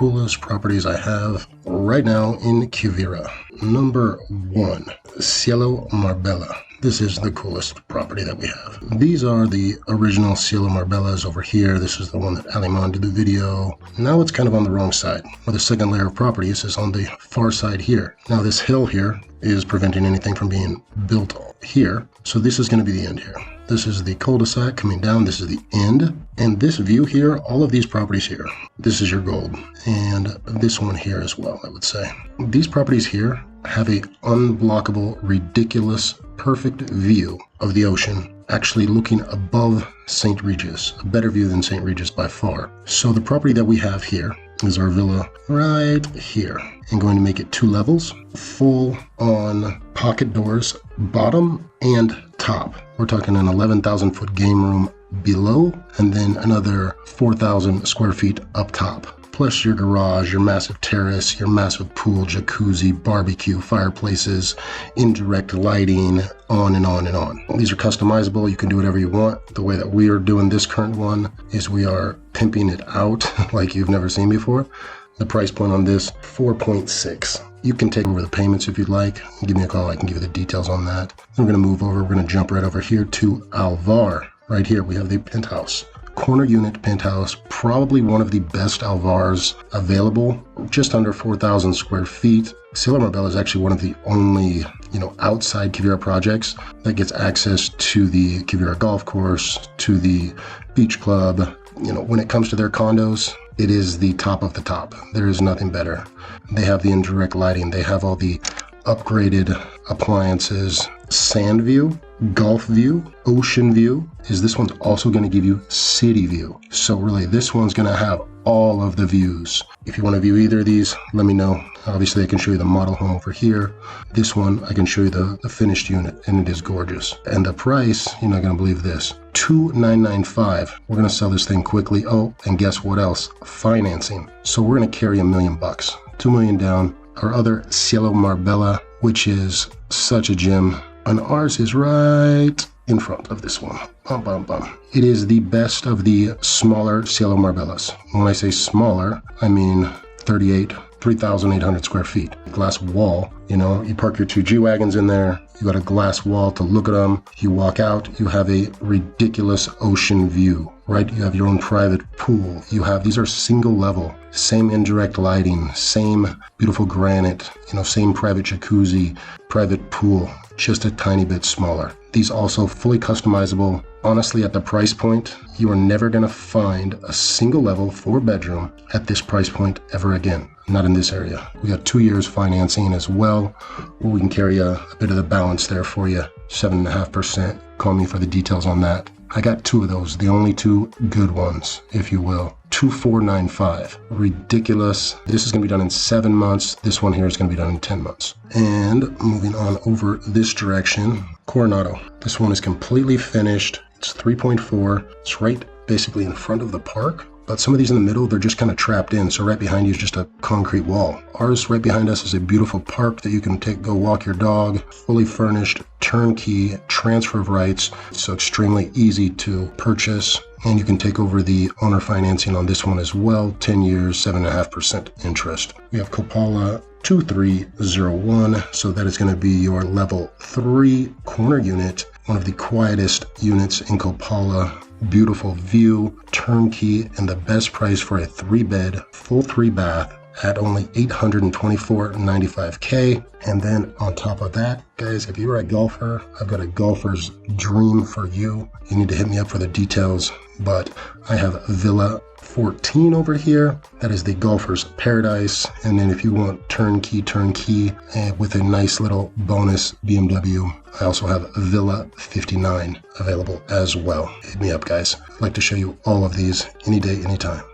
coolest properties I have right now in Quivira. Number 1, Cielo Marbella. This is the coolest property that we have. These are the original Cielo Marbellas over here. This is the one that Aliman did the video. Now it's kind of on the wrong side, where the second layer of properties is on the far side here. Now this hill here is preventing anything from being built here. So this is going to be the end here. This is the cul-de-sac coming down. This is the end. And this view here, all of these properties here, this is your gold. And this one here as well, I would say. These properties here have a unblockable, ridiculous, perfect view of the ocean, actually looking above St. Regis, a better view than St. Regis by far. So the property that we have here is our villa right here. I'm going to make it 2 levels, full on pocket doors, bottom and top. We're talking an 11,000 foot game room below, and then another 4,000 square feet up top. Plus your garage, your massive terrace, your massive pool, jacuzzi, barbecue, fireplaces, indirect lighting, on and on and on. These are customizable. You can do whatever you want. The way that we are doing this current one is we are pimping it out like you've never seen before. The price point on this, 4.6. You can take over the payments if you'd like. Give me a call. I can give you the details on that. We're going to move over. We're going to jump right over here to Alvar. Right here, we have the penthouse. Corner unit penthouse, probably one of the best Alvars available, just under 4,000 square feet. Cielo Marbella is actually one of the only, outside Quivira projects that gets access to the Quivira golf course, to the beach club. When it comes to their condos, it is the top of the top. There is nothing better. They have the indirect lighting. They have all the upgraded appliances, sand view, golf view, ocean view. This one's also going to give you city view. So really, this one's going to have all of the views. If you want to view either of these, let me know. Obviously, I can show you the model home over here. This one, I can show you the finished unit, and it is gorgeous. And the price, you're not going to believe this, $2,995. We're going to sell this thing quickly. Oh, and guess what else? Financing. So we're going to carry $1 million, $2 million down. Our other Cielo Marbella, which is such a gem, and ours is right in front of this one. Bum, bum, bum. It is the best of the smaller Cielo Marbellas. When I say smaller, I mean 3,800 square feet. Glass wall, you park your 2 G-Wagons in there, you got a glass wall to look at them, you walk out, you have a ridiculous ocean view, right? You have your own private pool. These are single level, same indirect lighting, same beautiful granite, same private jacuzzi, private pool, just a tiny bit smaller. These also fully customizable. Honestly, at the price point, you are never going to find a single level 4-bedroom at this price point ever again. Not in this area. We got 2 years financing as well, where we can carry a bit of the balance there for you. 7.5%. Call me for the details on that. I got 2 of those, the only 2 good ones, if you will. 2,495. Ridiculous. This is going to be done in 7 months. This one here is going to be done in 10 months. And moving on over this direction, Coronado. This one is completely finished. It's 3.4. It's right basically in front of the park. But some of these in the middle, they're just kind of trapped in. So right behind you is just a concrete wall. Ours right behind us is a beautiful park that you can go walk your dog. Fully furnished, turnkey, transfer of rights. So extremely easy to purchase. And you can take over the owner financing on this one as well. 10 years, 7.5% interest. We have Copala 2301. So that is going to be your level 3 corner unit. One of the quietest units in Copala. Beautiful view, turnkey, and the best price for a 3-bed, full 3-bath at only $824.95K. And then on top of that, guys, if you're a golfer, I've got a golfer's dream for you. You need to hit me up for the details, but I have Villa 14 over here. That is the golfer's paradise. And then if you want turnkey with a nice little bonus BMW, I also have Villa 59 available as well. Hit me up, guys. I'd like to show you all of these any day, anytime.